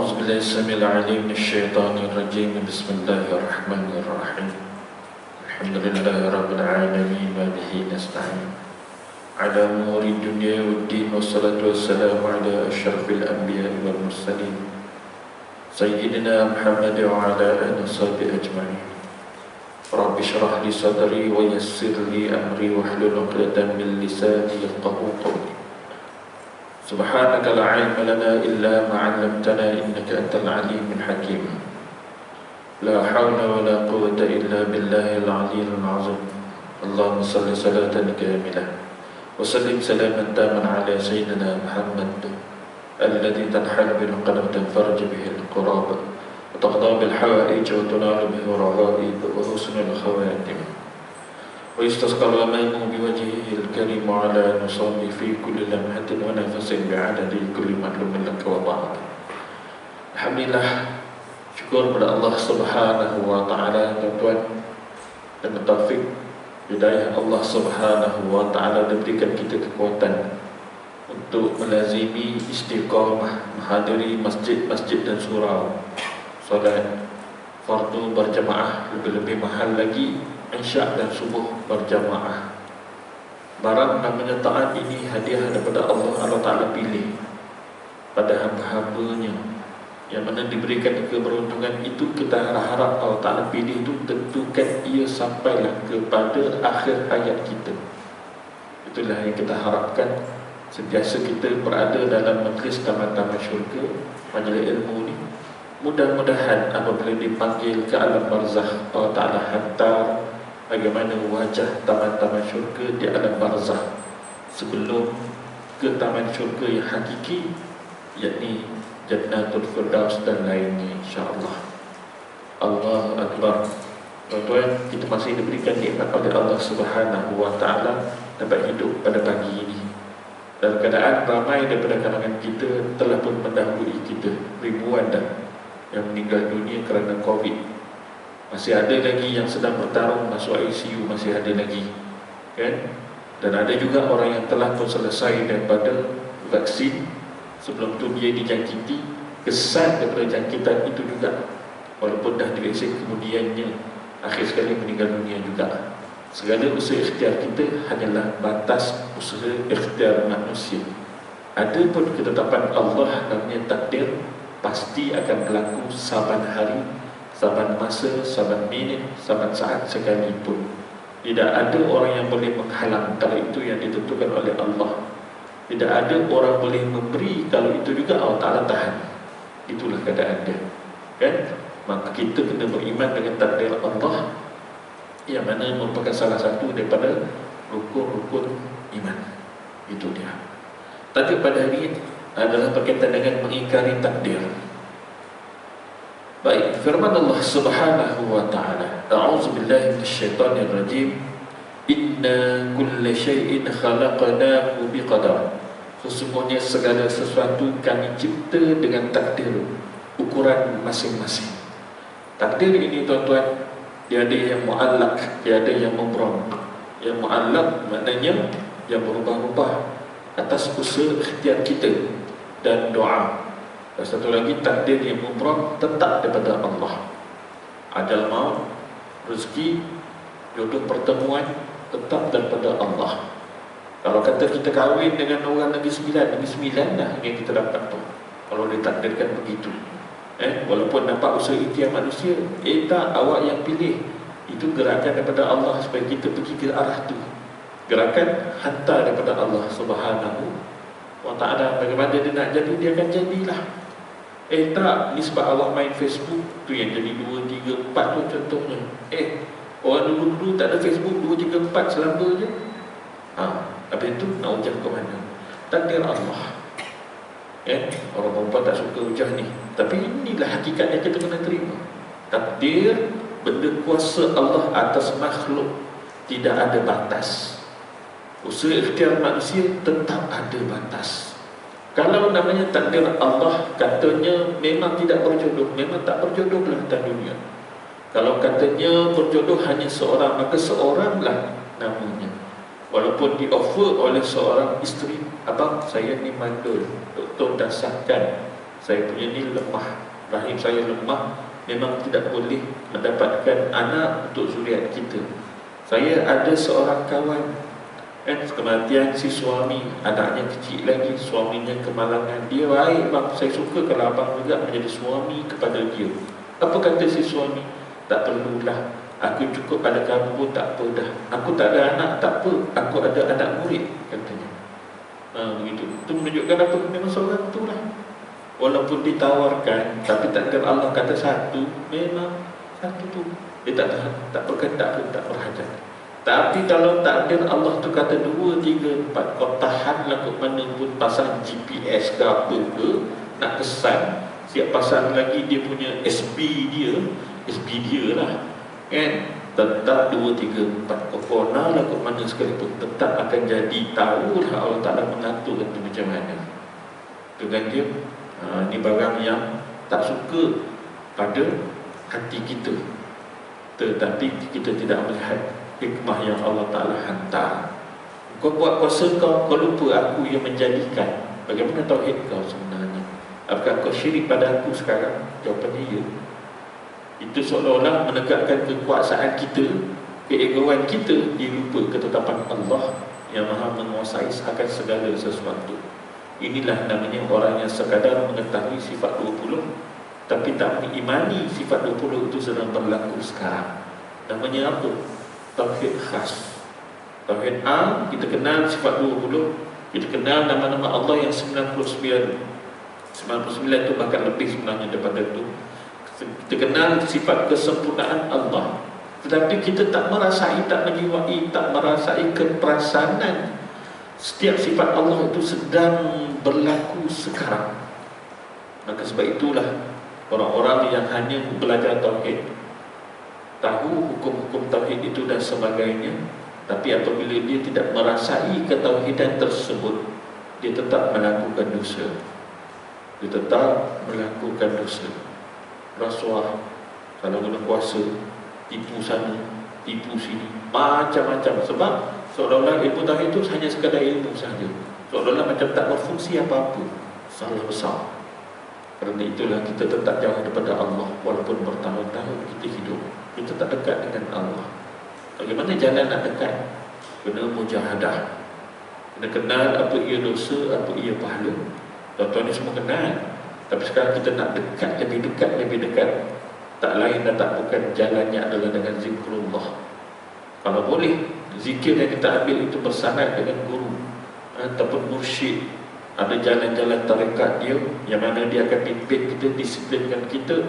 أعوذ بالله السميع العليم من الشيطان الرجيم بسم الله الرحمن الرحيم الحمد لله رب العالمين وبه نستعين على أمور الدنيا والدين والصلاة والسلام على أشرف الأنبياء والمرسلين سيدنا محمد وعلى آله وصحبه أجمعين رب اشرح لي صدري ويسر لي أمري واحلل عقدة من لساني يفقهوا قولي سبحانك لا علم لنا إلا ما علمتنا إنك أنت العليم الحكيم لا حول ولا قوة إلا بالله العلي العظيم اللهم صل صلاة كاملة وسلم سلاما تاما على سيدنا محمد الذي تنحل بالقلب وتنفرج به القراب وتقضى بالحوائج وتنال به الرغائب وحسن الخواتم ويستسقى الغمام بوجهه الكريم على نصلي في كل لمحة ونفس بعدد كل معلوم لك وبعد. Alhamdulillah, syukur kepada Allah Subhanahu wa taala, tuan-tuan, dan taufik hidayah Allah Subhanahu wa taala diberikan kita kekuatan untuk melazimi istiqamah menghadiri masjid-masjid dan surau, solat fardu berjamaah, lebih-lebih mahal lagi Isya' dan subuh berjamaah. Barang namanya taat ini hadiah daripada Allah. Allah Ta'ala pilih pada hamba-hambanya yang mana diberikan keberuntungan itu. Kita harap Allah Ta'ala pilih itu, tentukan ia sampailah kepada akhir hayat kita. Itulah yang kita harapkan. Sentiasa kita berada dalam majlis taman-taman syurga, majlis ilmu ini. Mudah-mudahan apabila dipanggil ke alam barzakh, Allah Ta'ala hantar bagaimana wajah taman-taman syurga di alam barzakh sebelum ke taman syurga yang hakiki, yakni Jannatul Firdaus dan lainnya, insya-Allah. Allahu Akbar. Tuan-tuan, kita masih diberikan nikmat oleh Allah Subhanahu wa taala dapat hidup pada pagi ini. Dalam keadaan ramai daripada kalangan kita telah pun mendahului kita, ribuan dah yang meninggal dunia kerana Covid. Masih ada lagi yang sedang bertarung masuk ICU, masih ada lagi, kan? Dan ada juga orang yang telah pun selesai daripada vaksin. Sebelum tu dia dijangkiti, kesan daripada jangkitan itu juga, walaupun dah divaksin, kemudiannya akhir sekali meninggal dunia juga. Segala usaha ikhtiar kita hanyalah batas usaha ikhtiar manusia. Ada pun ketetapan Allah, namanya takdir, pasti akan berlaku saban hari, saban masa, saban minit, saban saat sekalipun. Tidak ada orang yang boleh menghalang kalau itu yang ditentukan oleh Allah. Tidak ada orang boleh memberi kalau itu juga Allah Ta'ala tahan. Itulah keadaan dia, kan? Maka kita kena beriman dengan takdir Allah, yang mana merupakan salah satu daripada rukun-rukun iman. Itu dia. Tajuk pada hari ini adalah berkaitan dengan mengingkari takdir. Baik, firman Allah Subhanahu wa taala, A'udzu billahi minasyaitonir rajim. Inna kulla syai'in khalaqnahu biqadar. Sesungguhnya segala sesuatu kami cipta dengan takdir, ukuran masing-masing. Takdir ini, tuan-tuan, dia ada yang mu'allaq, dia ada yang mubram. Yang mu'allaq maknanya yang berubah-ubah atas usaha ikhtiar kita dan doa. Dan satu lagi takdir yang mubram, tetap daripada Allah. Ajal maut, rezeki, jodoh pertemuan, tetap daripada Allah. Kalau kata kita kahwin dengan orang Negeri Sembilan dah yang kita dapat tu, kalau ditakdirkan begitu. Walaupun nampak usaha ikhtiar manusia, tak, awak yang pilih. Itu gerakan daripada Allah supaya kita pergi ke arah tu. Gerakan hantar daripada Allah Subhanahu wa ta'ala. Bagaimana dia nak jadi, dia akan jadilah. Tak, ni sebab Allah main Facebook tu yang jadi 2, 3, 4 tu contohnya. Orang dulu-dulu tak ada Facebook 2, 3, 4 selamba je. Habis itu nak hujah ke mana? Takdir Allah. Orang perempuan tak suka hujah ni, tapi inilah hakikatnya, kita kena terima. Takdir, benda kuasa Allah atas makhluk, tidak ada batas. Usaha ikhtiar manusia tetap ada batas. Kalau namanya takdir Allah, katanya memang tidak berjodoh, memang tak berjodohlah dalam dunia. Kalau katanya berjodoh hanya seorang, maka seoranglah namanya. Walaupun di-offer oleh seorang isteri, abang saya ni mandul, doktor dah sahkan saya punya ni lemah, rahim saya lemah, memang tidak boleh mendapatkan anak untuk zuriat kita. Saya ada seorang kawan, kematian si suami, anaknya kecil lagi, suaminya kemalangan. Dia baik bang, saya suka kalau abang juga menjadi suami kepada dia. Apa kata si suami? Tak perlulah, aku cukup pada kamu pun tak apa dah. Aku tak ada anak, tak apa, aku ada anak murid, katanya. Begitu. Itu menunjukkan apa? Memang seorang tu lah. Walaupun ditawarkan, tapi takdir Allah kata satu, memang satu tu. Dia tak berkehendak pun, tak berhajat. Tapi kalau takdir Allah tu kata 2, 3, 4, kau tahanlah kot mana pun, pasang GPS ke apa ke, nak kesan, siap pasang lagi dia punya SB dia lah, kan? Tetap 2, 3, 4, kau konalah kot mana sekalipun, tetap akan jadi. Tahulah Allah Ta'ala mengatur itu macam mana. Dengan dia, ni barang yang tak suka pada hati kita, tetapi kita tidak melihat hikmah yang Allah Ta'ala hantar. Kau buat kuasa kau lupa aku yang menjadikan. Bagaimana tauhid kau sebenarnya? Apakah kau syirik pada aku sekarang? Jawapannya ya. Itu seolah-olah menegakkan kekuasaan kita, keegoan kita, dilupa ketetapan Allah yang maha menguasai akan segala sesuatu. Inilah namanya orang yang sekadar mengetahui sifat 20, tapi tak mengimani sifat 20 itu sedang berlaku sekarang. Namanya apa? Tauhid khas. Tauhid am, kita kenal sifat 20, kita kenal nama-nama Allah yang 99 itu bahkan lebih sebenarnya daripada itu. Kita kenal sifat kesempurnaan Allah, tetapi kita tak merasai, tak menjiwai, tak merasai keperasanan setiap sifat Allah itu sedang berlaku sekarang. Maka sebab itulah orang-orang yang hanya belajar tauhid, tahu hukum-hukum tauhid itu dan sebagainya, tapi apabila dia tidak merasai ketauhidan tersebut, dia tetap melakukan dosa. Dia tetap melakukan dosa. Rasuah, kalau guna kuasa, tipu sana, tipu sini, macam-macam. Sebab seolah-olah ilmu tauhid itu hanya sekadar ilmu sahaja, seolah-olah macam tak berfungsi apa-apa. Salah besar. Kerana itulah kita tetap jauh daripada Allah. Walaupun bertahun-tahun kita hidup, kita tak dekat dengan Allah. Bagaimana jalan nak dekat? Kena mujahadah, kena kenal apa ia dosa, apa ia pahala. Tuan-tuan ni semua kenal, tapi sekarang kita nak dekat, lebih dekat. Tak lain dan tak bukan, jalannya adalah dengan zikrullah. Kalau boleh, zikir yang kita ambil itu bersanad dengan guru ataupun mursyid. Ada jalan-jalan tarekat dia yang mana dia akan pimpin kita, disiplinkan kita.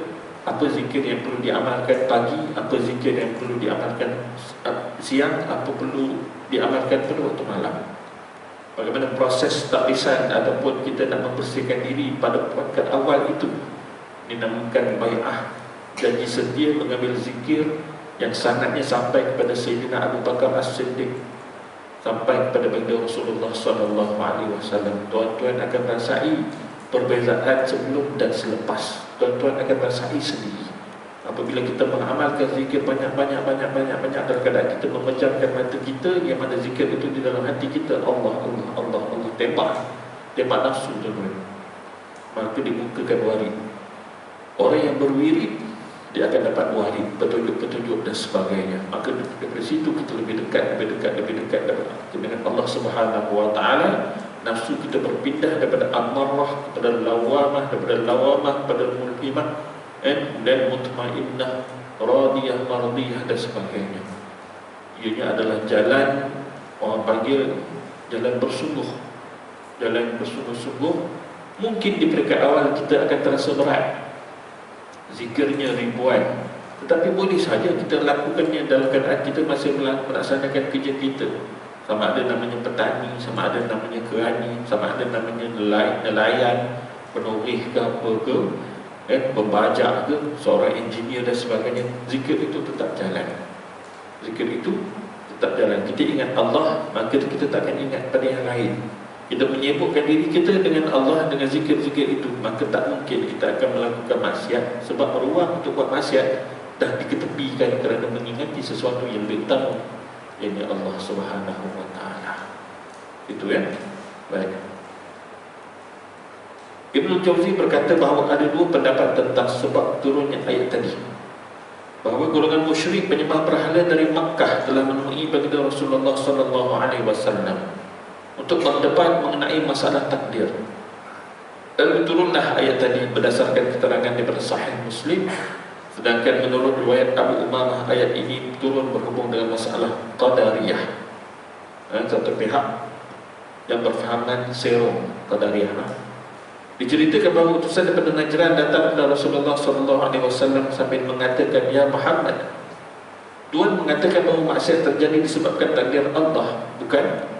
Apa zikir yang perlu diamalkan pagi, apa zikir yang perlu diamalkan siang, apa perlu diamalkan pada waktu malam. Bagaimana proses taklisan ataupun kita nak membersihkan diri pada peringkat awal itu, dinamakan bai'ah, janji setia mengambil zikir yang sanadnya sampai kepada Sayyidina Abu Bakar As-Siddiq, sampai kepada baginda Rasulullah SAW. Tuan-tuan akan rasai perbezaan sebelum dan selepas. Tuan-tuan akan rasai sendiri apabila kita mengamalkan zikir banyak dalam keadaan kita memejamkan mata kita, yang mana zikir itu di dalam hati kita, Allah, tembak nafsu, tuan-tuan. Maka dibukakan warid. Orang yang berwirid, dia akan dapat warid, petunjuk-petunjuk dan sebagainya. Maka dari situ kita lebih dekat dengan Allah Subhanahu wa Ta'ala. Nafsu kita berpindah daripada amarah kepada lawamah, daripada lawamah kepada mulhimah, dan mutmainnah, radiyah, mardiyah dan sebagainya. Ianya adalah jalan, orang panggil jalan bersungguh. Jalan bersungguh-sungguh. Mungkin di peringkat awal kita akan terasa berat, zikirnya ribuan, tetapi boleh saja kita lakukannya dalam keadaan kita masih melaksanakan kerja kita. Sama ada namanya petani, sama ada namanya kerani, sama ada namanya nelayan, penulis ke apa ke, pembajak ke, seorang engineer dan sebagainya. Zikir itu tetap jalan. Zikir itu tetap jalan. Kita ingat Allah, maka kita tak akan ingat pada yang lain. Kita menyibukkan diri kita dengan Allah, dengan zikir-zikir itu, maka tak mungkin kita akan melakukan maksiat. Sebab ruang untuk buat maksiat dah diketepikan kerana mengingati sesuatu yang lebih utama, iaitu Allah Subhanahu wa Ta'ala. Itu ya. Baik. Ibnu Jauzi berkata bahawa ada dua pendapat tentang sebab turunnya ayat tadi. Bahawa golongan musyrik penyembah berhala dari Makkah telah menemui baginda Rasulullah sallallahu alaihi wasallam untuk berdebat mengenai masalah takdir. Lalu turunlah ayat tadi berdasarkan keterangan daripada Sahih Muslim. Sedangkan menurut riwayat Abu Umamah, ayat ini turun berhubung dengan masalah Qadariyah. Satu pihak yang berfahaman serong Qadariyah. Diceritakan bahawa utusan daripada Najran datang kepada Rasulullah SAW sambil mengatakan, "Ya Muhammad, Tuhan mengatakan bahawa maksiat terjadi disebabkan takdir Allah, bukan?"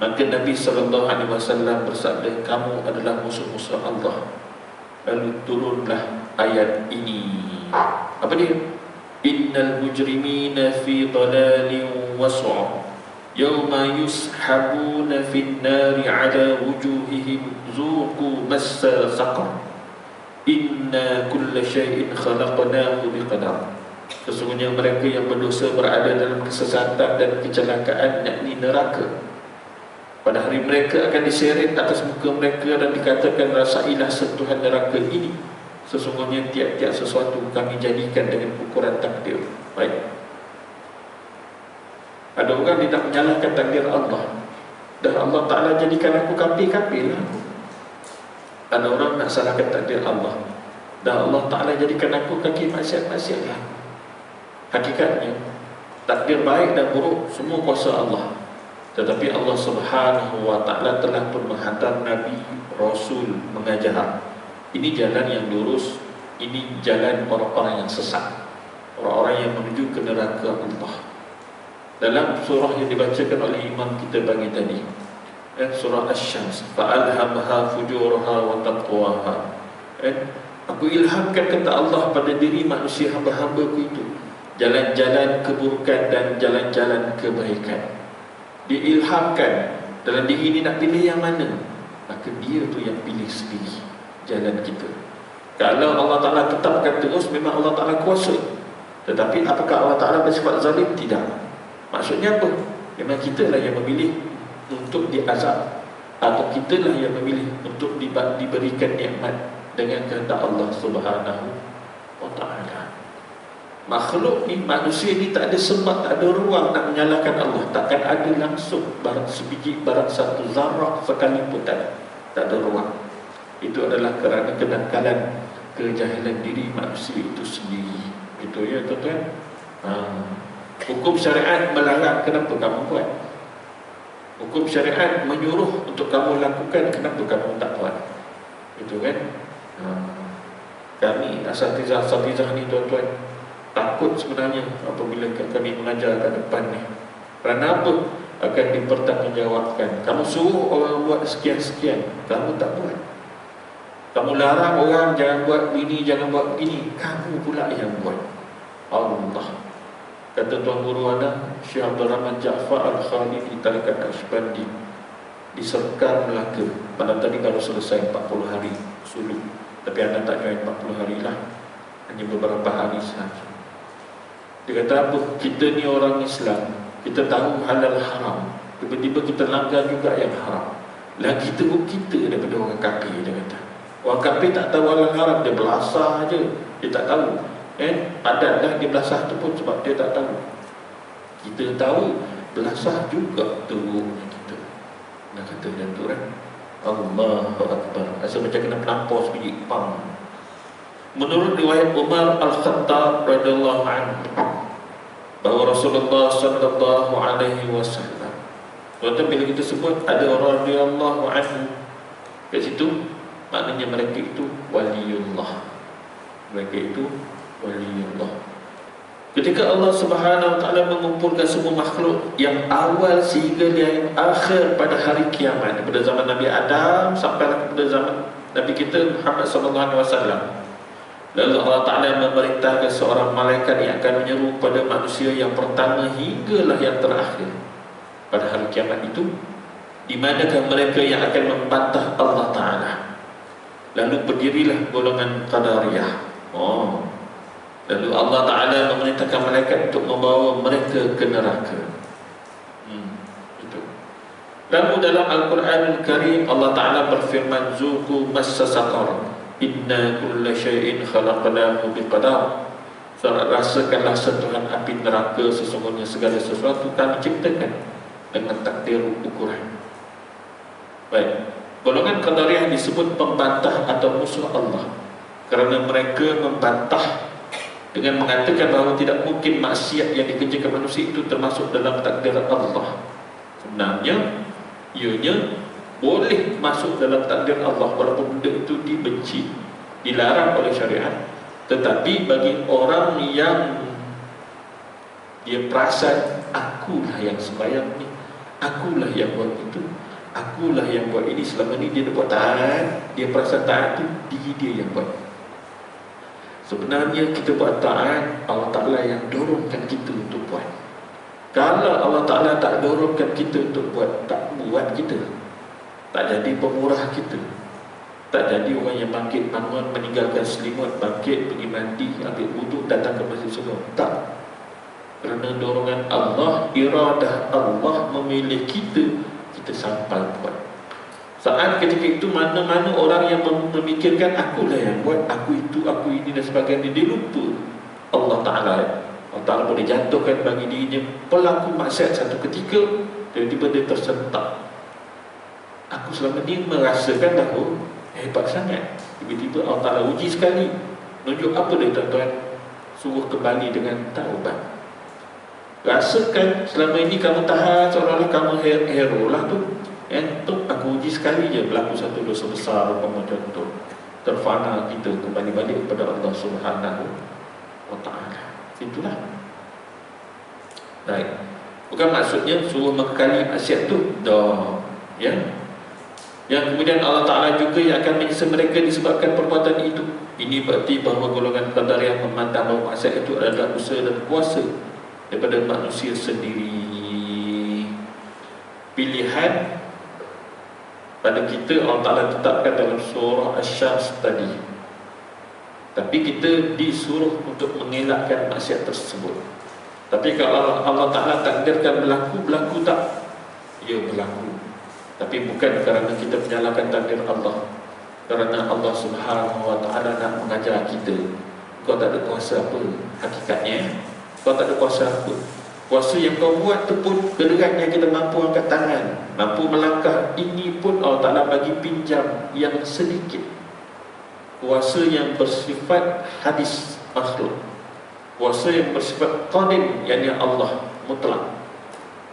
Maka Nabi SAW bersabda, "Kamu adalah musuh-musuh Allah." Lalu turunlah ayat ini. Apa dia? "Innal mujrimina fi dalalin was'a yawma yushabuna fin nari ala wujuhihim zuqu massa saqar inna kulla syai'in khalaqnahu biqadar." Sesungguhnya mereka yang berdosa berada dalam kesesatan dan kecelakaan, yakni neraka. Pada hari mereka akan diseret atas muka mereka dan dikatakan, "Rasailah sentuhan neraka ini. Sesungguhnya tiap-tiap sesuatu kami jadikan dengan ukuran takdir." Baik. Ada orang tidak menyalahkan takdir Allah. Dan Allah Ta'ala jadikan aku kafir-kafir lah. Ada orang nak salahkan takdir Allah. Dan Allah Ta'ala jadikan aku kaki maksiat-maksiat lah. Hakikatnya takdir baik dan buruk semua kuasa Allah. Tetapi Allah Subhanahu wa Ta'ala telah pun menghantar Nabi, Rasul mengajar. Ini jalan yang lurus, ini jalan orang-orang yang sesat, orang-orang yang menuju ke neraka Allah. Dalam surah yang dibacakan oleh imam kita pagi tadi, surah Asy-Syams, fa'alhamaha fujuraha wa taqwaha. Aku ilhamkan, kata Allah, pada diri manusia hamba-hambaku itu jalan-jalan keburukan dan jalan-jalan kebaikan. Diilhamkan dalam diri ini nak pilih yang mana, maka dia tu yang pilih sendiri jalan kita. Kalau Allah Ta'ala tetapkan terus, memang Allah Ta'ala kuasa. Tetapi apakah Allah Ta'ala bersifat zalim? Tidak. Maksudnya apa? Memang kita lah yang memilih untuk diazab, atau kita lah yang memilih untuk diberikan nikmat dengan kehendak Allah Subhanahu wa Ta'ala. Makhluk ni, manusia ni tak ada sebab, tak ada ruang nak menyalahkan Allah. Takkan ada langsung barang sebiji, barang satu zarah sekalipun tak ada ruang. Itu adalah kerana kedangkalan, kejahilan diri manusia itu sendiri. Itu ya tuan-tuan. Hukum syariat melarang, kenapa kamu buat? Hukum syariat menyuruh untuk kamu lakukan, kenapa kamu tak buat? Itu kan? Kami asatizah ni tuan-tuan takut sebenarnya apabila kami mengajar kat depan ni. Kerana apa? Akan dipertanggungjawabkan. Kamu suruh orang buat sekian-sekian, kamu tak buat. Kamu larang orang jangan buat begini, jangan buat begini, kamu pula yang buat. Allah. Kata Tuan Guru Ana, Syekh Abdul Rahman Ja'far Al-Khalidi Tarikat Naqsybandi, diserkar Melaka. Pada tadi baru selesai 40 hari suluk. Tapi anda tak join 40 hari lah, hanya beberapa hari sahaja. Dia kata apa? Kita ni orang Islam, kita tahu halal haram, tiba-tiba kita langgar juga yang haram. Lagi teruk kita daripada orang kafir, dia kata. Orang kafir tak tahu halal haram, dia belasah je, dia tak tahu. Adatlah dia belasah tu pun sebab dia tak tahu. Kita tahu belasah juga teruknya kita. Nak kata macam tu kan? Allahu Akbar. Rasa macam kena pelampau sebiji pam. Menurut riwayat Umar Al-Khattab radhiyallahu anhu, bahawa Rasulullah sallallahu alaihi wasallam, waktu bila kita sebut ada orang radhiyallahu anhu kat situ, maknanya mereka itu waliullah. Mereka itu waliullah. Ketika Allah Subhanahu wa Ta'ala mengumpulkan semua makhluk yang awal sehingga yang akhir pada hari kiamat, daripada zaman Nabi Adam sampai kepada zaman Nabi kita Muhammad sallallahu alaihi wasallam, lalu Allah Ta'ala memerintahkan seorang malaikat yang akan menyeru pada manusia yang pertama hinggalah yang terakhir pada hari kiamat itu, di manakah mereka yang akan membantah Allah Ta'ala. Lalu berdirilah golongan Qadariyah. Lalu Allah Ta'ala memerintahkan malaikat untuk membawa mereka ke neraka. Itu. Lalu dalam Al-Quranul Karim Allah Ta'ala berfirman, zuqu massa saqar inna kulla syai'in khalaqnahu biqadar. Rasakanlah sentuhan api neraka, sesungguhnya segala sesuatu kami ciptakan dengan takdir ukuran. Baik, golongan Qadariyah disebut pembantah atau musuh Allah kerana mereka membantah dengan mengatakan bahawa tidak mungkin maksiat yang dikerjakan manusia itu termasuk dalam takdir Allah. Sebenarnya ianya boleh masuk dalam takdir Allah walaupun benda itu dibenci, dilarang oleh syariat. Tetapi bagi orang yang dia perasan, akulah yang sembahyang ni, akulah yang buat itu, akulah yang buat ini, selama ni dia buat taat, dia perasan taat itu diri dia yang buat. Sebenarnya kita buat taat, Allah Ta'ala yang dorongkan kita untuk buat. Kalau Allah Ta'ala tak dorongkan kita untuk buat, tak buat kita, tak jadi pemurah kita, tak jadi orang yang bangkit bangun, meninggalkan selimut, bangkit, pergi mandi, ambil wuduk, datang ke masjid semua. Tak. Kerana dorongan Allah, iradah Allah memilih kita, kita sampai buat. Saat ketika itu mana-mana orang yang memikirkan akulah yang buat, aku itu, aku ini dan sebagainya, dia lupa Allah Ta'ala. Allah Ta'ala boleh jatuhkan bagi dirinya pelaku maksiat satu ketika, tiba-tiba dia tersentak. Aku selama ni merasakan bahawa hebat sangat, tiba-tiba Allah Ta'ala uji sekali. Tunjuk apa dia tuan-tuan? Suruh kembali dengan taubat. Rasakan selama ini kamu tahan seolah-olah kamu hero lah tu. Untuk aku uji sekali je, berlaku satu dosa besar umpama contoh, terfana kita kembali balik kepada Allah Subhanahu wa Ta'ala. Itulah. Baik. Bukan maksudnya suruh mengekali maksiat tu dah, ya. Yang kemudian Allah Ta'ala juga yang akan menyiksa mereka disebabkan perbuatan itu. Ini berarti bahawa golongan Qadariyah memandang bahawa maksiat itu adalah usaha dan kuasa daripada manusia sendiri. Pilihan pada kita Allah Ta'ala tetapkan dalam surah Asy-Syams tadi. Tapi kita disuruh untuk mengelakkan maksiat tersebut. Tapi kalau Allah Ta'ala takdirkan berlaku tak? Ya, berlaku. Tapi bukan kerana kita menyalahkan takdir Allah, kerana Allah Subhanahu wa Ta'ala nak mengajar kita, kau tak ada kuasa apa hakikatnya. Kau tak ada kuasa apa. Kuasa yang kau buat tu pun kederatnya kita mampu angkat tangan, mampu melangkah, ini pun Allah Ta'ala bagi pinjam yang sedikit. Kuasa yang bersifat hadis makhluk, kuasa yang bersifat qadim, yakni Allah mutlak.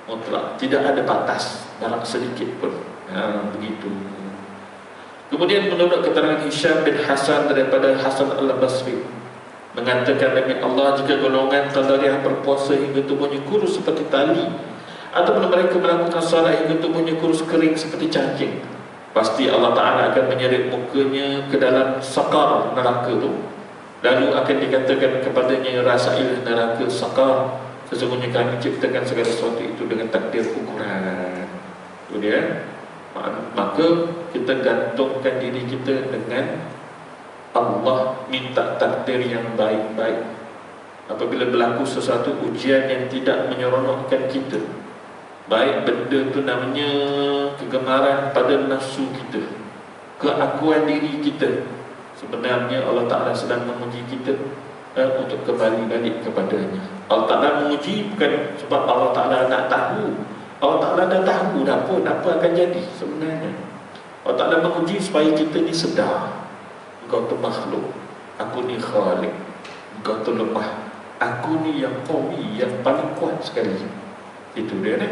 Mutlak, tidak ada batas dalam sedikit pun. Begitu. Kemudian menurut keterangan Hisham bin Hasan daripada Hasan al-Basri, mengatakan demi Allah, jika golongan Qadariyah berpuasa hingga tubuhnya kurus seperti tali, ataupun mereka melakukan salat hingga tubuhnya kurus kering seperti cacing, pasti Allah Ta'ala akan menyeret mukanya ke dalam sakar neraka tu. Lalu akan dikatakan kepadanya, rasailah neraka sakar, sesungguhnya kami ciptakan segala sesuatu itu dengan takdir ukuran. Itu dia. Maka kita gantungkan diri kita dengan Allah, minta takdir yang baik-baik. Apabila berlaku sesuatu ujian yang tidak menyeronokkan kita, baik benda itu namanya kegemaran pada nafsu kita, keakuan diri kita, sebenarnya Allah Ta'ala sedang menguji kita untuk kembali balik kepadanya. Allah Ta'ala menguji bukan sebab Allah Ta'ala nak tahu. Allah Ta'ala dah tahu dah apa akan jadi sebenarnya. Allah Ta'ala menguji supaya kita ni sedar, engkau tu makhluk, aku ni khalik, engkau tu lemah, aku ni yang qawi, yang paling kuat sekali. Itu dia ni.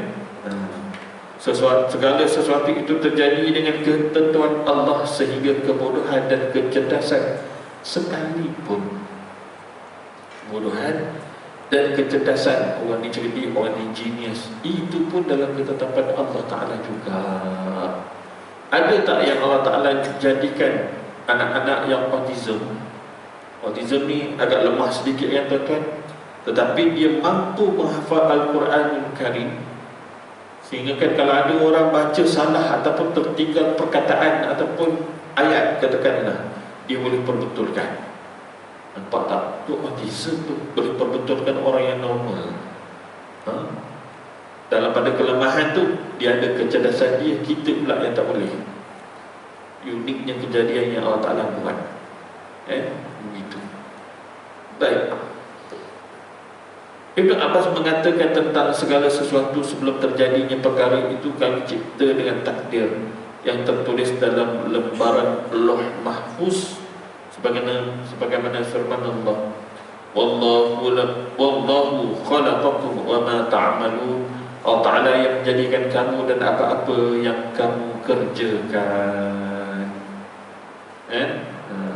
Segala sesuatu itu terjadi dengan ketentuan Allah, sehingga kebodohan dan kecerdasan sekalipun, kebodohan dan kecerdasan, orang ni cerdik, orang ni genius, itu pun dalam ketetapan Allah Ta'ala juga. Ada tak yang Allah Ta'ala jadikan anak-anak yang autism? Autism ni agak lemah sedikit ya tuan-tuan, tetapi dia mampu menghafal Al-Quranul Karim, sehingga kan kalau ada orang baca salah ataupun tertinggal perkataan ataupun ayat katakanlah, dia boleh perbetulkan. Nampak tak? Tu autism tu boleh perbetulkan orang yang normal. Dalam pada kelemahan tu, dia ada kecerdasan dia, kita pula yang tak boleh. Uniknya kejadian yang Allah Ta'ala buat. Begitu. Baik. Ibn Abbas mengatakan tentang segala sesuatu sebelum terjadinya perkara itu kami cipta dengan takdir yang tertulis dalam lembaran Lauh Mahfuz sebagaimana firman Allah, wallahu khalaqakum wa ma ta'malun. Allah Ta'ala yang menjadikan kamu dan apa-apa yang kamu kerjakan.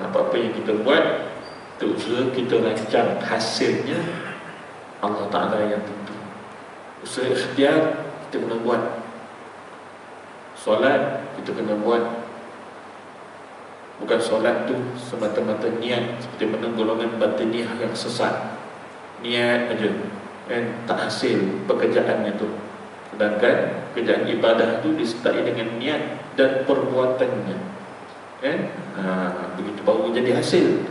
Apa-apa yang kita buat, usaha kita rancang, hasilnya Allah Ta'ala yang tentu. Usaha ikhtiar kita kena buat. Solat kita kena buat. Bukan solat tu semata-mata niat, seperti mana golongan batiniah yang sesat. Niat aja, tak hasil pekerjaannya tu. Sedangkan kerjaan ibadah tu disertai dengan niat dan perbuatannya. Begitu baru jadi hasil.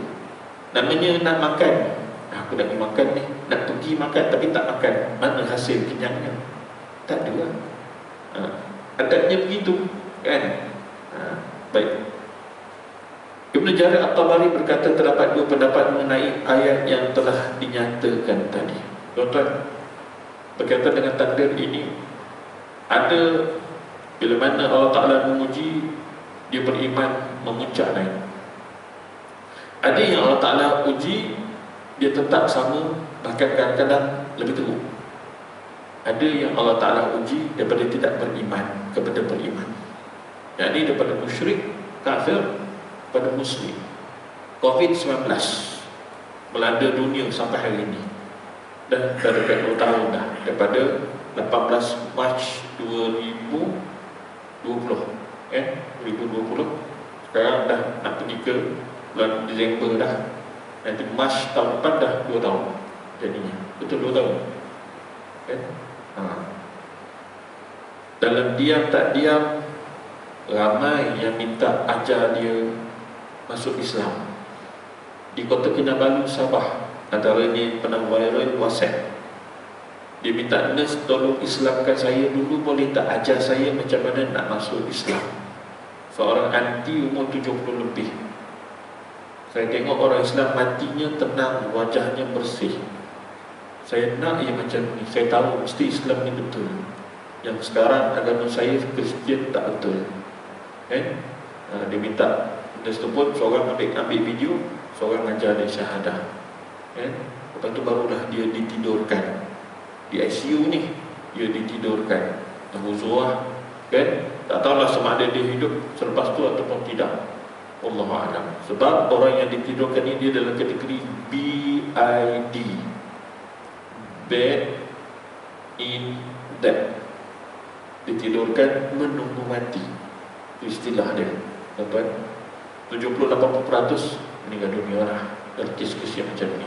Namanya nak makan, aku nak pergi makan ni, nak pergi makan tapi tak makan, mana hasil kenyangnya? Tak ada lah. Adatnya begitu, kan? Baik. Ibn Jarir At-Tabari berkata terdapat dua pendapat mengenai ayat yang telah dinyatakan tadi. Tuan-tuan, berkaitan dengan takdir ini, ada bila mana Allah Ta'ala menguji, dia beriman memuncak naik. Ada yang Allah Ta'ala uji, dia tetap sama, bahkan kadang-kadang lebih teruk. Ada yang Allah Ta'ala uji daripada tidak beriman kepada beriman. Jadi daripada musyrik, kafir pada muslim. COVID-19 melanda dunia sampai hari ini. Dan dah dekat 2 tahun dah. Daripada 18 Mac 2020 2020. Sekarang dah nak pergi ke bulan Disember dah. Nanti Mac tahun depan dah 2 tahun jadinya. Betul 2 tahun. Dalam diam tak diam, ramai yang minta ajar dia masuk Islam. Di Kota Kinabalu, Sabah, antaranya pernah viral WhatsApp. Dia minta, nurse tolong Islamkan saya dulu, boleh tak ajar saya macam mana nak masuk Islam. Seorang aunty umur 70 lebih. Saya tengok orang Islam matinya tenang, wajahnya bersih. Saya nak ia macam ni. Saya tahu mesti Islam ni betul. Yang sekarang agama saya Kristian tak betul. Dia minta. Nurse tu pun seorang ambil video, seorang ajar dia syahadah. Lepas tu barulah dia ditidurkan. Di ICU ni dia ditidurkan. Nahuzullah, kan? Tak tahulah sama ada dia hidup selepas tu ataupun tidak. Wallahu a'lam. Sebab orang yang ditidurkan ni dia dalam kategori BID, bed in death. Ditidurkan menunggu mati. Itu istilah dia, tuan-tuan. 70-80% meninggal dunia lah dalam kes-kes yang macam ni.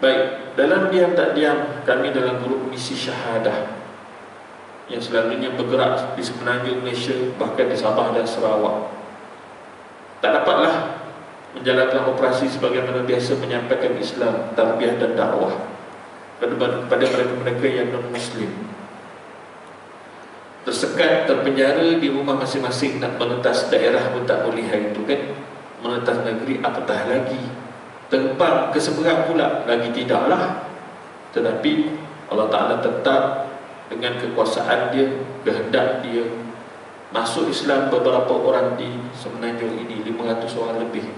Baik, dalam diam tak diam, kami dalam grup misi syahadah yang selalunya bergerak di semenanjung Malaysia, bahkan di Sabah dan Sarawak, tak dapatlah menjalankan operasi sebagaimana biasa menyampaikan Islam, tarbiyah dan dakwah kepada mereka-mereka yang non-Muslim. Tersekat, terpenjara di rumah masing-masing, nak menetas daerah pun tak boleh hari itu, kan? Menetas negeri apatah lagi. Terbang ke seberang pula lagi tidaklah. Tetapi Allah Ta'ala tetap dengan kekuasaan dia, kehendak dia, masuk Islam beberapa orang di semenanjung ini, 500 orang lebih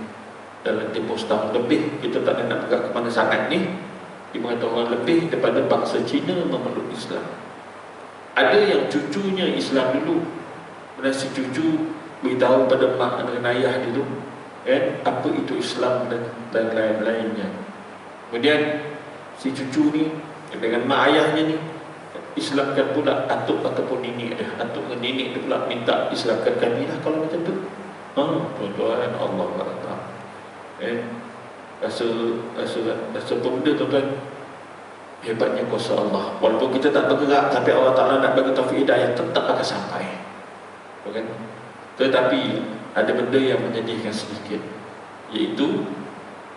dalam tempoh setahun lebih. Kita tak nak bergerak ke mana sangat ni. 500 orang lebih daripada bangsa Cina memeluk Islam. Ada yang cucunya Islam dulu, dan si cucu beritahu pada mak dan ayah dulu, apa itu Islam dan lain-lainnya. Kemudian si cucu ni dengan mak ayahnya ni Islamkan pula atuk ataupun nenek dia. Atuk dengan nenek dia pula minta Islamkan kami lah kalau macam tu. Tuan-tuan, Allah Akbar. Rasa benda, tuan-tuan. Hebatnya kuasa Allah. Walaupun kita tak bergerak, tapi Allah Ta'ala nak bagi taufik hidayah, tetap akan sampai. Bukan? Tetapi ada benda yang menyedihkan sedikit, iaitu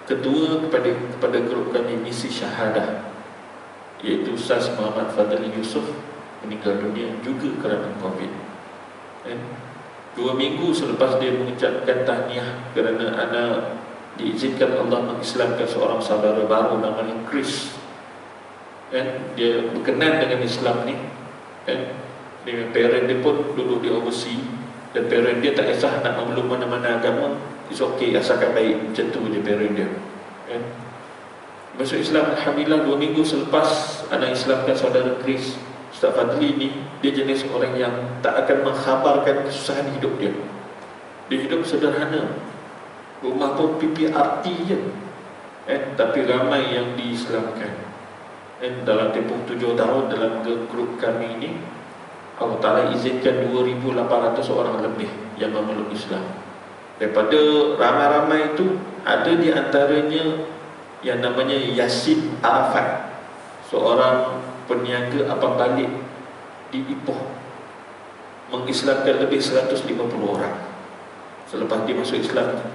ketua kepada grup kami misi syahadah iaitu Ustaz Muhammad Fadli Yusof, meninggal dunia juga kerana COVID. 2 minggu selepas dia mengucapkan tahniah kerana anak diizinkan Allah mengislamkan seorang saudara baru namanya Chris, dia berkenan dengan Islam ni, dengan parent dia pun duduk di overseas, dan parent dia tak kisah nak memeluk mana-mana agama, it's okay, asalkan baik, macam tu je parent dia. Masuk Islam alhamdulillah 2 minggu selepas anak Islamkan saudara Chris. Ustaz Fadli ni, dia jenis orang yang tak akan mengkhabarkan kesusahan hidup dia. Dia hidup sederhana, rumah pun PPRT je, tapi ramai yang diislamkan. Dalam tempoh 7 tahun dalam grup kami ini, Allah Ta'ala izinkan 2,800 orang lebih yang memeluk Islam. Daripada ramai-ramai itu, ada di antaranya yang namanya Yasin Arafat, seorang peniaga abang balik di Ipoh, mengislamkan lebih 150 orang. Selepas dia masuk Islam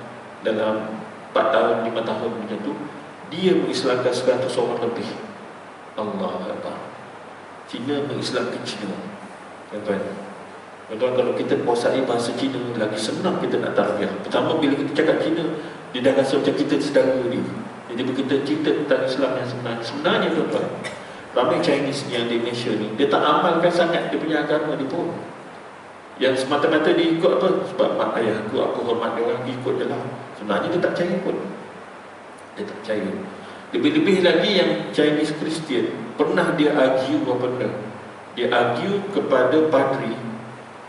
dalam 4 tahun, 5 tahun macam tu, dia mengislamkan 100 orang lebih. Allah Akbar. Cina mengislamkan Cina. Tuan-tuan, kalau kita kuasai bahasa Cina, lagi senang kita nak tarbiyah. Pertama, bila kita cakap Cina, dia dah rasa macam kita saudara dia. Jadi kita cerita tentang Islam yang sebenarnya tuan-tuan, ramai Chinese yang di Malaysia ni, dia tak amalkan sangat dia punya agama dia pun. Yang semata-mata dia ikut apa? Sebab mak ayah aku hormat dia orang, ikut je lah. Sebenarnya dia tak percaya pun. Dia tak percaya. Lebih-lebih lagi yang Chinese Christian, pernah dia argue apa benda. Dia argue kepada padri,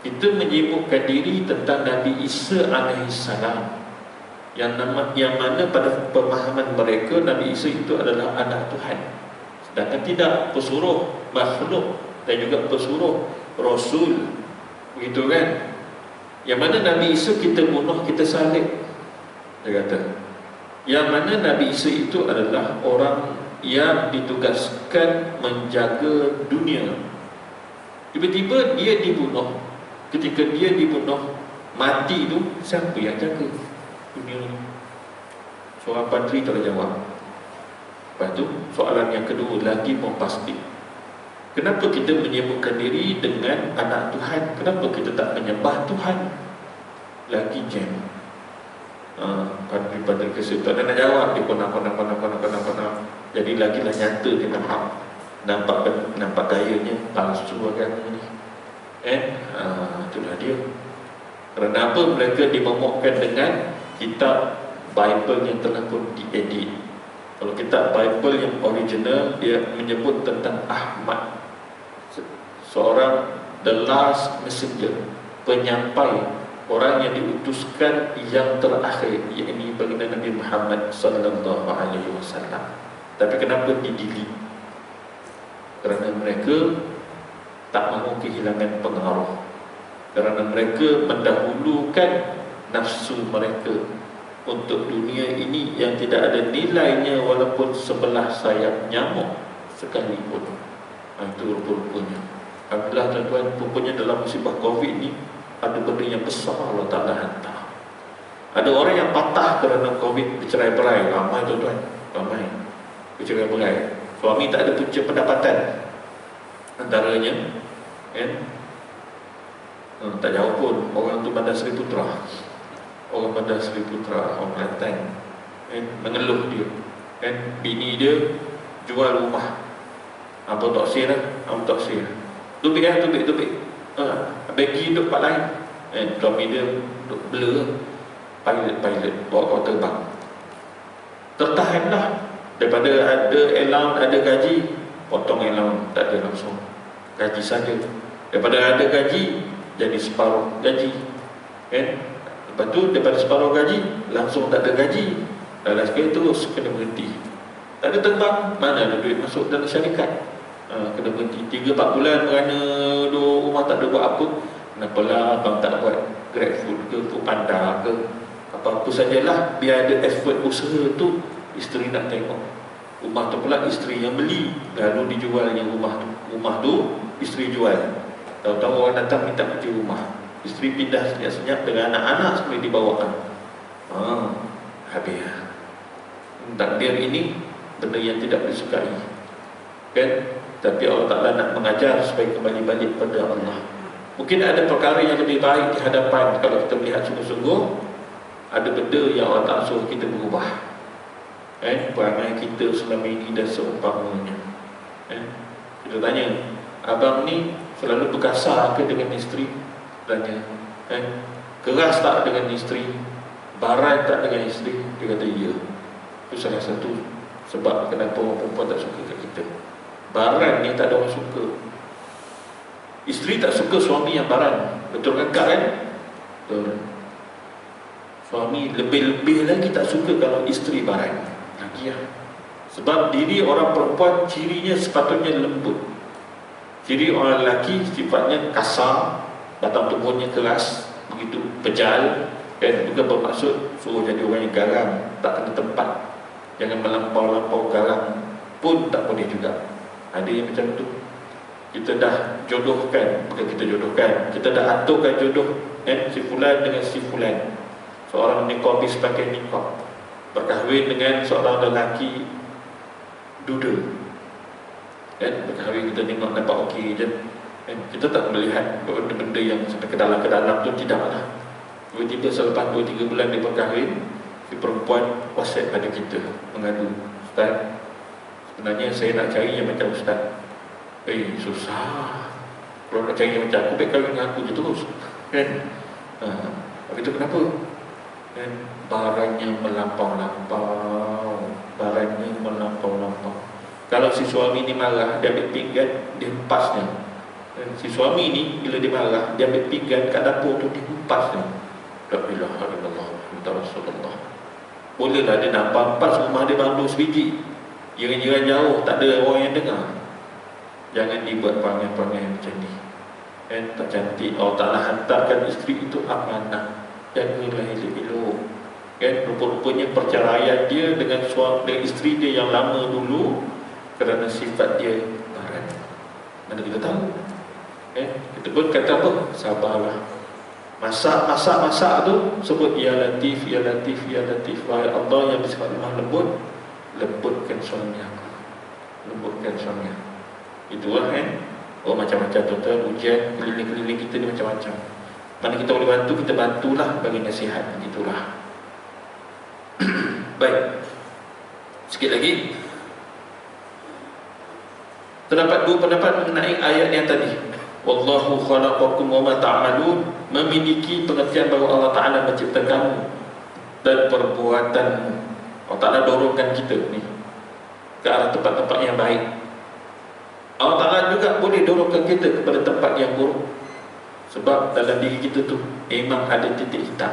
kita menyibukkan diri tentang Nabi Isa alaihissalam, yang mana pada pemahaman mereka Nabi Isa itu adalah anak Tuhan, sedangkan tidak, pesuruh makhluk dan juga pesuruh Rasul, begitu kan? Yang mana Nabi Isa kita bunuh, kita salib, dia kata. Yang mana Nabi Isa itu adalah orang yang ditugaskan menjaga dunia. Tiba-tiba dia dibunuh. Ketika dia dibunuh, mati itu, siapa yang jaga dunia ni? Seorang padri tak jawab. Lepas tu, soalan yang kedua lagi bombastik. Kenapa kita menyebutkan diri dengan anak Tuhan? Kenapa kita tak menyembah Tuhan? Lagi jam. Padri kesel tak nak jawab. Dia kona. Jadi lagilah nyata dia nampak gayanya palsu agama ni. Itulah dia. Kerana apa? Mereka dimomokkan dengan kitab Bible yang telah pun diedit. Kalau kitab Bible yang original, dia menyebut tentang Ahmad, seorang the last messenger, penyampai, orang yang diutuskan yang terakhir, yakni baginda Nabi Muhammad sallallahu alaihi wasallam. Tapi kenapa di-delete? Kerana mereka tak mahu kehilangan pengaruh, kerana mereka mendahulukan nafsu mereka untuk dunia ini yang tidak ada nilainya walaupun sebelah sayap nyamuk sekalipun. Itu rupa-rupanya. Alhamdulillah tuan-tuan, rupanya dalam musibah COVID ni ada benda yang besar Allah Ta'ala hantar. Ada orang yang patah kerana COVID, bercerai-berai. Ramai tuan-tuan, ramai bercerai-berai. Suami tak ada punca pendapatan, antaranya tak jauh pun orang tu Bandar Seri Putra. Orang Bandar Seri Putra, orang Kelantan, mengeluh dia, bini dia jual rumah, apa taksir lah, taksir tubik bagi duduk tempat lain, suami dia duduk blur, pilot bawa kau terbang. Tertahanlah. Daripada ada allowance, ada gaji, potong allowance, tak ada langsung gaji saja. Daripada ada gaji, jadi separuh gaji, lepas tu daripada separuh gaji, langsung tak ada gaji. Dalam sekali terus kena berhenti. Tak ada terbang, mana ada duit masuk dalam syarikat. Kena berhenti 3-4 bulan kerana rumah tak ada buat apa. Kenapalah abang tak buat Grab food ke, Food Panda ke, apa-apa sajalah, biar ada effort usaha tu. Isteri nak tengok rumah tu, pula isteri yang beli, lalu dijualnya rumah tu isteri jual. Tahu-tahu orang datang minta kunci rumah, isteri pindah senyap-senyap dengan anak-anak semua dibawakan. Habis. Takdir ini benda yang tidak disukai. kan? Tapi Allah Ta'ala nak mengajar supaya kembali balik pada Allah. Mungkin ada perkara yang lebih baik di hadapan. Kalau kita melihat sungguh-sungguh, ada benda yang Allah Ta'ala suruh kita berubah, perangai kita selama ini dan seumpamanya. Kita tanya, abang ni selalu berkasar ke dengan isteri? Tanya, keras tak dengan isteri? Barat tak dengan isteri? Dia kata ya. Itu salah satu sebab kenapa orang perempuan tak suka kat kita. Barat ni tak ada orang suka. Isteri tak suka suami yang barat. Betul kan Kak kan? Betul. Suami lebih-lebih lagi tak suka kalau isteri barat. Lagi lah. Sebab diri orang perempuan cirinya sepatutnya lembut. Ciri orang lelaki sifatnya kasar, batang tubuhnya keras, begitu pejal, dan juga bermaksud suruh jadi orang yang garang, tak kena tempat. Jangan melampau-lampau garang pun tak boleh juga. Ada yang macam tu. Kita dah jodohkan, bukan kita jodohkan, kita dah aturkan jodoh si fulan dengan si fulan. Seorang niqabis pakai niqab berkahwin dengan seorang lelaki duda, berkahwin, kita tengok nampak okey je, kita tak melihat benda-benda yang sampai ke dalam tu, tidaklah. Tiba-tiba selepas 2-3 bulan dia berkahwin, si perempuan WhatsApp pada kita mengadu, Ustaz, sebenarnya saya nak cari yang macam Ustaz. Susah. Kalau nak cari yang macam aku, baik kahwin dengan aku je terus, kan? Tapi tu kenapa? Barangnya melampau-lampau. Barangnya melampau-lampau. Kalau si suami ni marah, dia ambil pinggan, dia hempasnya. Si suami ni bila dia marah, dia ambil pinggan kat dapur tu, dia hempasnya. La ilaha illallah Muhammad Rasulullah. Bolehlah dia nak pampas rumah dia bandu sebiji, jiran-jiran jauh tak ada orang yang dengar. Jangan dibuat perangai-perangai macam ni, tak cantik. Allah Ta'ala hantarkan isteri itu amanah, jagalah elok-elok, rupa-rupanya perceraian dia dengan isteri dia yang lama dulu kerana sifat dia barat. Mana kita tahu? Kita pun kata apa? Sabarlah. Masak tu sebut Ya Latif, Ya Latif, Ya Latif. Wahai Allah yang bersifat lemah lembut, lembutkan suami aku, lembutkan suami aku. Itulah macam-macam tuan-tuan. Ujian keliling-keliling kita ni macam-macam. Mana kita boleh bantu, kita bantulah bagi nasihat. Itulah. Baik, sikit lagi. Terdapat dua pendapat mengenai ayat yang tadi. Wallahu khalaqakum wa ma ta'malun, memiliki pengertian bahawa Allah Ta'ala mencipta kamu dan perbuatanmu. Allah Ta'ala dorongkan kita ni ke arah tempat-tempat yang baik. Allah Ta'ala juga boleh dorongkan kita kepada tempat yang buruk. Sebab dalam diri kita tu memang ada titik hitam.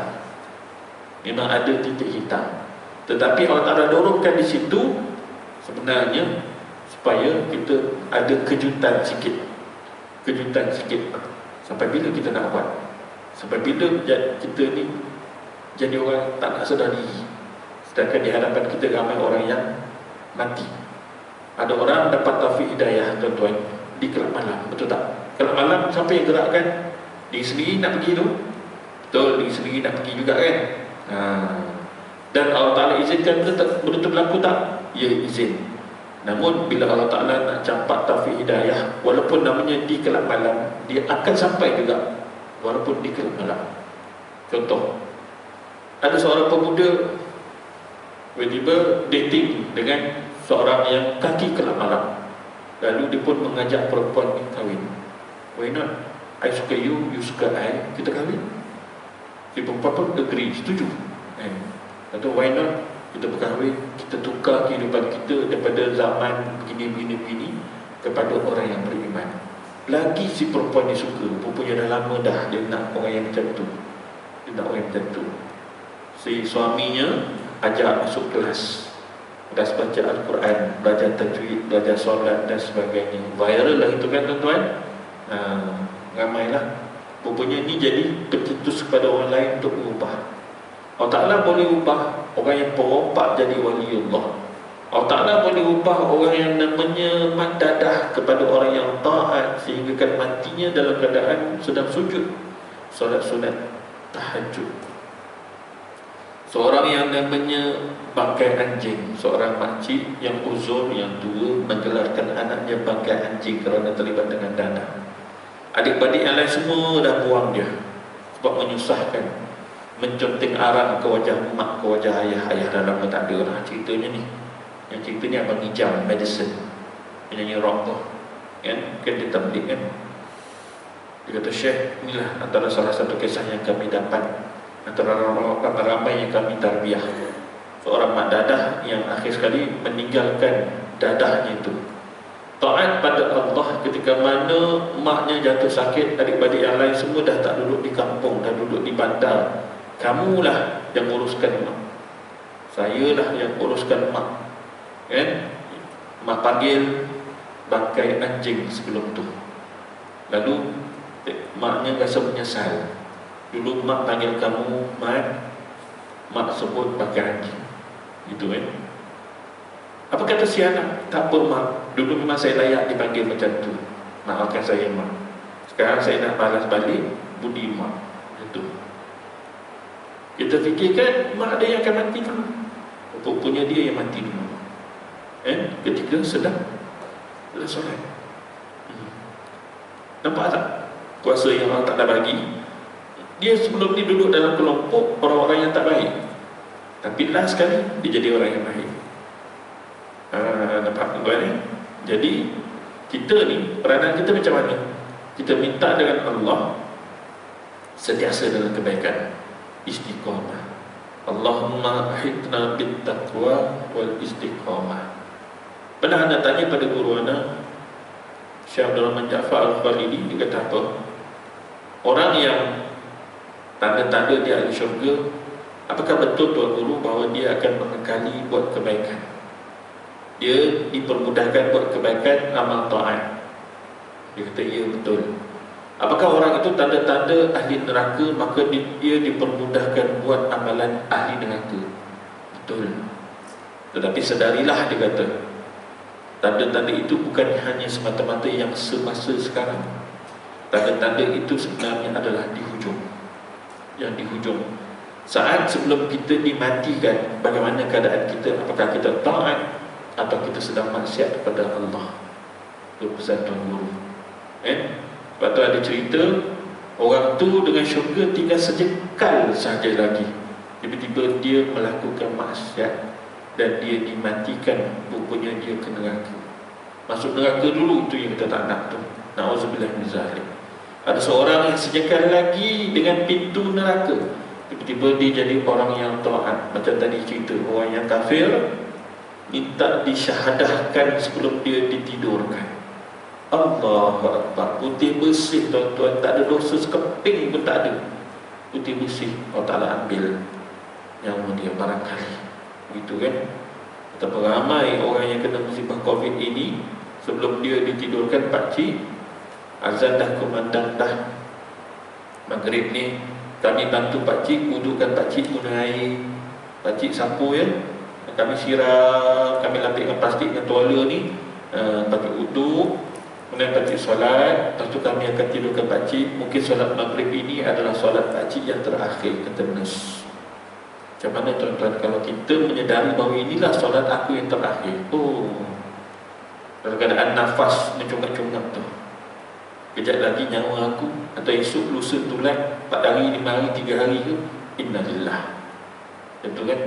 Memang ada titik hitam. Tetapi Allah Ta'ala dorongkan di situ sebenarnya supaya kita ada kejutan sikit. Kejutan sikit. Sampai bila kita nak buat? Sampai bila kita ni jadi orang tak nak sedar diri, sedangkan di hadapan kita ramai orang yang mati. Ada orang dapat taufik hidayah tuan-tuan di kelab malam, betul tak? Kelab malam siapa yang gerakkan? Diri sendiri nak pergi tu. Betul, diri sendiri nak pergi juga kan? Dan Allah Ta'ala izinkan benda tu berlaku tak? Ya, izin. Namun bila Allah Ta'ala nak campak taufik hidayah, walaupun namanya di kelab malam, dia akan sampai juga walaupun di kelab malam. Contoh, ada seorang pemuda tiba-tiba dating dengan seorang yang kaki kelab malam. Lalu dia pun mengajak perempuan ni kahwin. Why not? I suka you, you suka I, kita kahwin. Si perempuan pun agree, setuju. Atau why not? Kita berkahwin, kita tukar kehidupan kita daripada zaman begini kepada orang yang beriman. Lagi si perempuan ni suka, rupanya dah lama dah dia nak orang yang macam tu. Dia nak orang yang macam tu. Si suaminya ajak masuk kelas baca Al-Quran, belajar tajwid, belajar solat dan sebagainya. Viral lah itu kan tuan-tuan. Ramailah. Rupanya ni jadi pencetus kepada orang lain untuk berubah. Allah Ta'ala boleh ubah orang yang perompak jadi waliullah. Allah Ta'ala boleh ubah orang yang namanya mat dadah kepada orang yang taat, sehingga kan matinya dalam keadaan sedang sujud solat sunat tahajud. Seorang yang namanya bangkai anjing, seorang makcik yang uzur, yang tua, menggelarkan anaknya bangkai anjing kerana terlibat dengan dana. Adik-adik yang lain semua dah buang dia sebab menyusahkan, menconting arang ke wajah mak, ke wajah ayah. Ayah dah lama tak ada lah ceritanya ni. Yang cerita ni Abang Ijam, medicine, penyanyi rock tu, kan dia tablik kan. Dia kata, Syekh, inilah antara salah satu kisah yang kami dapat antara ramai yang kami tarbiyah. Seorang mak dadah yang akhir sekali meninggalkan dadahnya itu. Taat pada Allah ketika mana maknya jatuh sakit, adik-adik yang lain semua dah tak duduk di kampung, dah duduk di bandar. Kamulah yang uruskan mak, saya lah yang uruskan mak, kan? Mak panggil bangkai anjing sebelum tu. Lalu maknya rasa menyesal. Dulu mak panggil kamu mak sebut bangkai anjing, gitu kan? Apa kata si anak? Tak apa mak, dulu memang saya layak dipanggil macam tu. Maafkan saya mak. Sekarang saya nak balas balik budi mak. Itu. Kita fikirkan mak ada yang akan mati dulu. Punya dia yang mati dulu. Ketika sedang solat. Nampak tak? Kuasa yang Allah tak ada bagi. Dia sebelum ni duduk dalam kelompok orang-orang yang tak baik, tapi last sekali dia jadi orang yang baik. Nampak tuan ni? Jadi kita ni, peranan kita macam mana? Kita minta dengan Allah sentiasa dalam kebaikan, istiqamah. Allahumma ahidna bit taqwa wal istiqamah. Pernah anda tanya pada guru anda Syekh Abdul Rahman Jaafar Al-Khalidi, dia kata apa? Orang yang tanda-tanda dia ahli syurga, apakah betul Tuan Guru bahawa dia akan mengekali buat kebaikan? Dia dipermudahkan buat kebaikan, amal ta'at. Dia kata, ya betul. Apakah orang itu tanda-tanda ahli neraka, maka dia dipermudahkan buat amalan ahli neraka? Betul. Tetapi sedarilah, dia kata, tanda-tanda itu bukan hanya semata-mata yang semasa sekarang. Tanda-tanda itu sebenarnya adalah di hujung. Yang di hujung, saat sebelum kita dimatikan, bagaimana keadaan kita? Apakah kita taat atau kita sedang maksiat kepada Allah? Itu pesan Tuan Guru. Lepas tu ada cerita, orang tu dengan syurga tinggal sejengkal sahaja lagi, tiba-tiba dia melakukan maksiat dan dia dimatikan. Rupanya dia ke neraka. Masuk neraka dulu, tu yang kita tak nak tu. Na'udzubillah min zalik. Ada seorang yang sejengkal lagi dengan pintu neraka, tiba-tiba dia jadi orang yang taat. Macam tadi cerita, orang yang kafir minta disyahadahkan sebelum dia ditidurkan. Allahu Akbar. Putih bersih tuan-tuan, tak ada dosa sekeping pun tak ada. Putih bersih, Allah Ta'ala ambil nyawa dia barangkali. Begitu kan? Betapa ramai orang yang kena musibah COVID ini, sebelum dia ditidurkan, pakcik, azan dah kumandang dah, maghrib ni kami bantu pakcik, wudukkan pakcik guna air, pakcik sapu ya, kami siram, kami lapikkan plastik dengan tuala ni, pakcik wuduk, kemudian pakcik solat. Lepas tu kami akan tidurkan pakcik. Mungkin solat maghrib ini adalah solat pakcik yang terakhir, kata nurse. Macam mana tuan-tuan kalau kita menyedari bahawa inilah solat aku yang terakhir? Dalam keadaan nafas mencungak-cungak tu, kejap lagi nyawa aku, atau esok lusa tulang 4 hari, 5 hari, 3 hari ke, innalillah. Betul kan?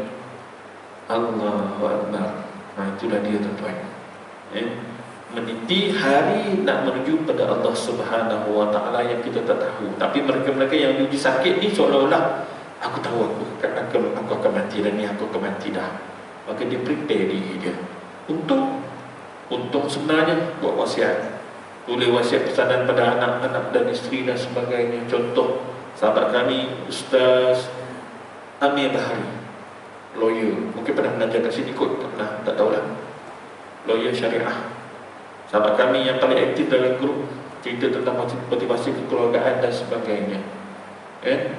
Allahu Akbar. Itulah dia tuan-tuan. Meniti hari nak menuju pada Allah Subhanahu Wa Ta'ala yang kita tak tahu. Tapi mereka-mereka yang diuji sakit ni seolah-olah aku tahu aku akan mati dan ni aku akan mati dah. Maka dia prepare diri dia untuk sebenarnya buat wasiat. Tulis wasiat pesanan pada anak-anak dan isteri dan sebagainya. Contoh sahabat kami Ustaz Amir Bahari, lawyer, mungkin pernah belajar kat sini kot, tak tahulah, lawyer syariah. Sahabat kami yang paling aktif dalam grup cerita tentang motivasi kekeluargaan dan sebagainya.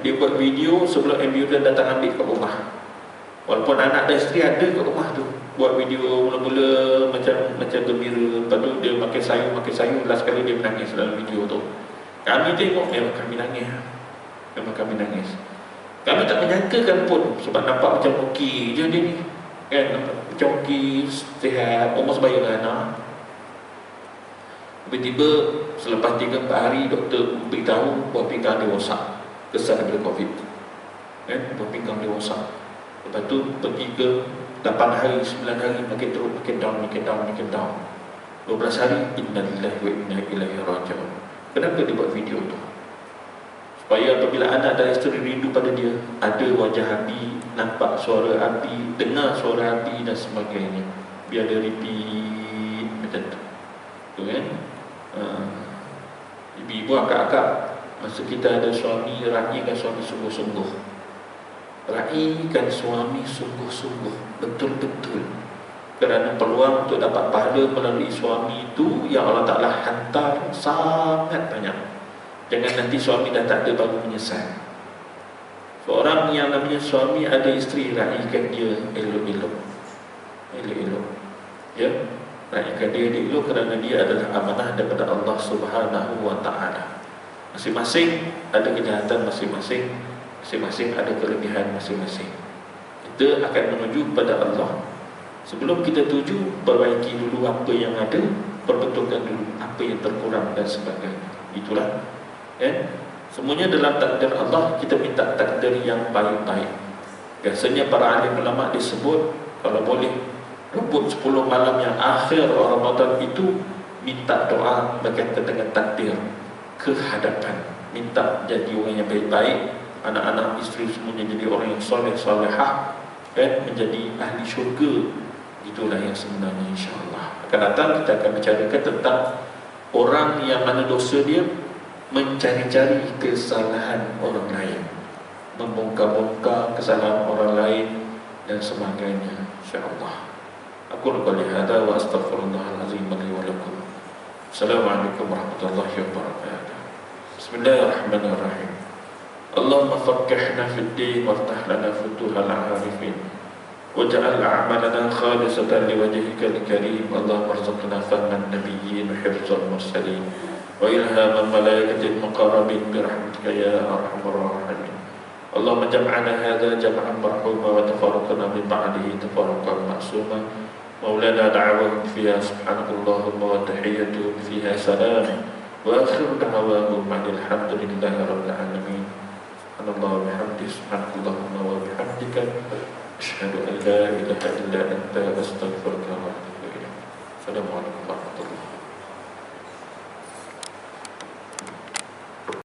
Dia buat video sebelum ambulans datang ambil kat rumah. Walaupun anak dan isteri ada kat rumah tu, buat video mula-mula macam gembira. Lepas tu dia makan sayur. Last kali dia menangis dalam video tu. Kami tengok, memang kami nangis. Kami tak menyangkakan pun, sebab nampak macam okey je dia ni, kan, nampak macam okey, sihat, umur sebaya dengan anak. Tiba-tiba selepas 3-4 hari doktor beritahu buah pinggang dia rosak, kesan daripada COVID, kan, buah pinggang dia rosak. Lepas tu pergi ke 8 hari, 9 hari, makin teruk, makin down. 12 hari, innalillahi wa inna ilaihi raji'un. Kenapa dia buat video tu? Supaya apabila anak dan isteri rindu pada dia, ada wajah api, nampak suara api, dengar suara api dan sebagainya. Biar dia repeat macam tu. Tu kan? Ibu-ibu, akak-akak, masa kita ada suami, raikan suami sungguh-sungguh. Raikan suami sungguh-sungguh, betul-betul. Kerana peluang untuk dapat pahala melalui suami itu yang Allah Ta'ala hantar sangat banyak. Jangan nanti suami dah tak ada baru menyesal. Seorang yang namanya suami ada isteri, raikan dia elok-elok. Elok-elok. Ya, raikan dia elok kerana dia adalah amanah daripada Allah Subhanahu wa Ta'ala. Masing-masing ada kejahatan masing-masing, masing-masing ada kelebihan masing-masing. Kita akan menuju kepada Allah. Sebelum kita tuju, perbaiki dulu apa yang ada, perbetulkan dulu apa yang terkurang dan sebagainya. Itulah, kan? Semuanya dalam takdir Allah. Kita minta takdir yang baik-baik. Biasanya para alim ulama disebut, kalau boleh rebut 10 malam yang akhir Ramadan itu, minta doa berkaitan dengan takdir ke hadapan. Minta jadi orang yang baik-baik, anak-anak, isteri semuanya jadi orang yang soleh-solehah, kan, menjadi ahli syurga. Itulah yang sebenarnya, insya-Allah. Akan datang kita akan bicarakan tentang orang yang mana dosa dia mencari-cari kesalahan orang lain, membongkar-bongkar kesalahan orang lain dan sebagainya, insya-Allah. Aku qali hada wa astaghfirullahalazim li wa lakum. Assalamualaikum warahmatullahi wabarakatuh. Bismillahirrahmanirrahim. Allahumma faqqihna fid din waftah lana futuhal arifin waj'al a'malana khalisatan liwajhikal karim. Allahumma arzuqna fahman nabiyyin wa hifdzal mursalin wa ilhaman malaikatil muqarrabin birahmatika ya arhamar rahimin. Allahumma jam'ana hadha jam'an marhuma wa tafarraqna min ba'dihi tafarraqan ma'suma. Maulana da'awahum fiha subhanakallahumma wa tahiyyatuhum fiha salam wa akhiru da'awahum alhamdulillahi rabbil alamin. Subhanallah wa bihamdihi, subhanakallahumma wa bihamdika, asyhadu an la ilaha illa anta, astaghfiruka wa atubu ilaik. Assalamualaikum.